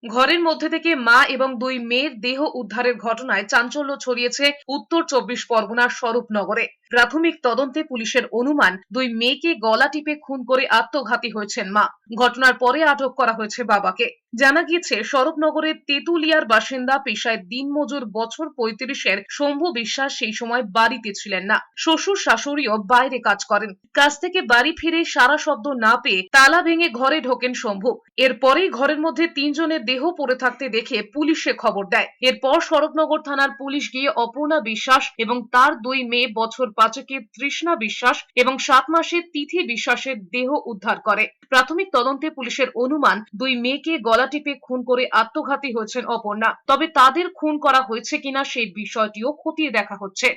ঘরের মধ্যে থেকে মা এবং দুই মেয়ের দেহ উদ্ধারের ঘটনায় চাঞ্চল্য ছড়িয়েছে উত্তর চব্বিশ পরগনার স্বরূপনগরে। প্রাথমিক তদন্তে পুলিশের অনুমান দুই মেয়েকে গলা টিপে খুন করে আত্মঘাতী হয়েছেন মা। ঘটনার পরে আটক করা হয়েছে বাবাকে। জানা গিয়েছে শরৎনগরের তেঁতুলিয়ার বাসিন্দা পেশায় দিনমজুর বছর 35-এর শম্ভু বিশ্বাস সেই সময় বাড়িতে ছিলেন না। শ্বশুর শাশুড়িও বাইরে কাজ করেন। কাজ থেকে বাড়ি ফিরে সারা শব্দ না পেয়ে তালা ভেঙে ঘরে ঢোকেন শম্ভু। এরপরেই ঘরের মধ্যে তিনজনের দেহ পড়ে থাকতে দেখে পুলিশে খবর দেয়। এরপর শরৎনগর থানার পুলিশ গিয়ে অপর্ণা বিশ্বাস এবং তার দুই মেয়ে বছর 5-এর তৃষ্ণা বিশ্বাস এবং 7 মাসের তিথি বিশ্বাসের দেহ উদ্ধার করে। প্রাথমিক তদন্তে পুলিশের অনুমান দুই মেয়েকে গলা টিপে খুন করে আত্মঘাতী হয়েছেন অপর্ণা। তবে তাদের খুন করা হয়েছে কিনা সেই বিষয়টিও খতিয়ে দেখা হচ্ছে।